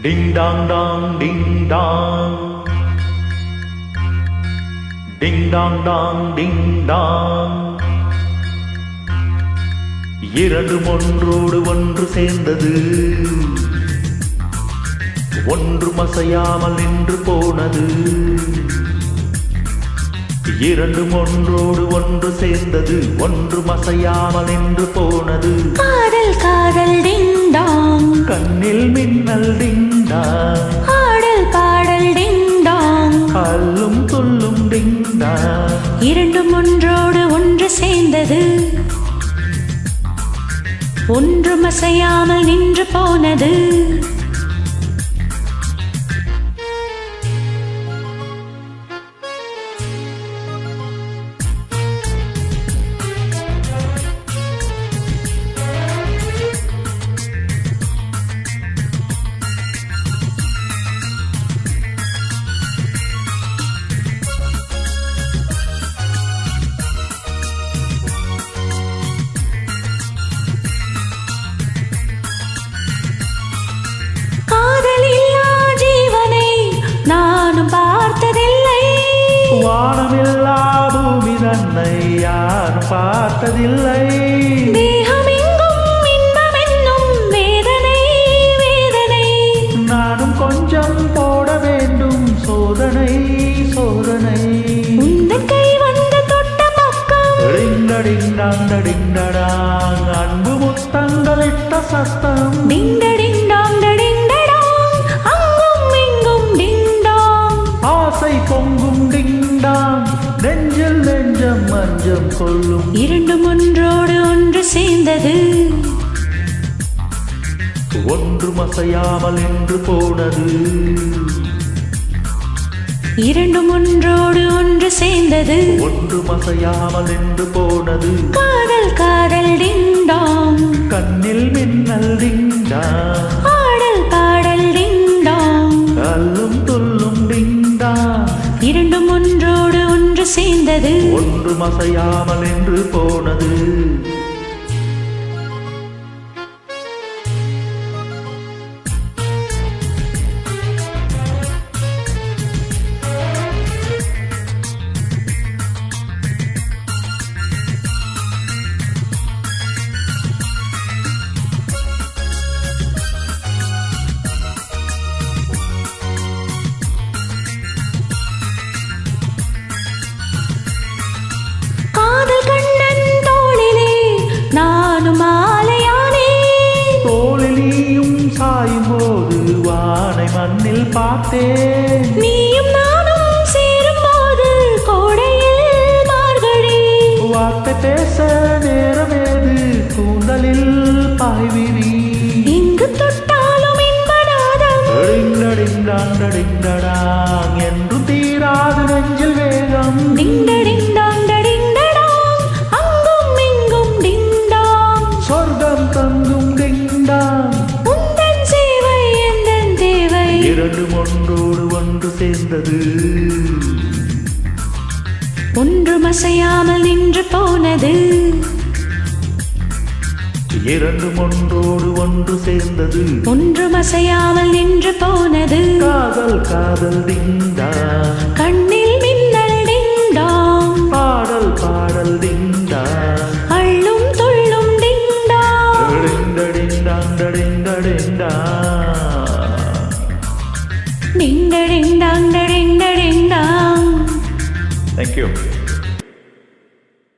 Ding dong dong, ding dong. Ding dong dong, ding dong. இரண்டும் ஒன்றோடு ஒன்று சேர்ந்தது, ஒன்றும் அசையாமல் நின்று போனது. இரண்டும் ஒன்றோடு ஒன்று சேர்ந்தது, ஒன்றும் அசையாமல் நின்று போனது. காதல் காதல் டிங் டாங், கண்ணில் மின்னல் டிங் டாங். ஆடல் பாடல் டிங் டாங், அல்லும் துள்ளும் டிங் டாங். இரண்டும் ஒன்றோடு ஒன்று சேர்ந்தது, ஒன்றும் அசையாமல் நின்று போனது. வானமில்லா பூமி தன்னை யாரும் பார்த்ததில்லை. தேகமெங்கும் இன்பம் என்னும் வேதனை வேதனை. நானும் கொஞ்சம் போட வேண்டும் சோதனை சோதனை. உந்தன் கை வந்து தொட்ட பக்கம் டிங்கடிங்டாங் அன்பு முத்தங்களிட்ட சத்தம். அங்கும் இங்கும் டிங் டாங், ஆசை பொங்கும் டிங் டாங். நெஞ்சில் நெஞ்சம் மஞ்சம் கொள்ளும். இரண்டும் ஒன்றோடு ஒன்று சேர்ந்தது, ஒன்றும் அசையாமல் நின்று போனது. இரண்டும் ஒன்றோடு ஒன்று சேர்ந்தது, ஒன்றும் அசையாமல் நின்று போனது. காதல் காதல் டிங் டாங், கண்ணில் மின்னல் டிங் டாங். ஆடல் பாடல் டிங் டாங், அல்லும் துள்ளும் டிங் டாங். இரண்டும் ஒன்றோடு ஒன்று சேர்ந்தது, ஒன்றும் அசையாமல் நின்று போனது. சாயும்போது வானை மண்ணில் பார்த்தேன். நீயும் நானும் சேரும் போது கோடையில் மார்கழி. வார்த்தை பேச நேரமேது கூந்தலில் பாய்விரி. இங்கு தொட்டாலும் இன்பநாதம். டிங்கடிங்டாங் என்றும் தீராது நெஞ்சில் வேகம். அங்கும் இங்கும் டிங் டாங், சொர்க்கம் தங்கும் டிங் டாங். இரண்டும் ஒன்றோடு ஒன்று சேர்ந்தது, ஒன்றும் அசையாமல் நின்று போனது. இரண்டும் ஒன்றோடு ஒன்று சேர்ந்தது, ஒன்றும் அசையாமல் நின்று போனது. காதல் காதல் டிங் டாங், கண்ணில் மின்னல் டிங் டாங். பாடல் பாடல் டிங் டாங். அள்ளும் துள்ளும் டிங் டாங். டிங்கடிங்டாங் Ding da ding dong da ding da ding dong. Thank you.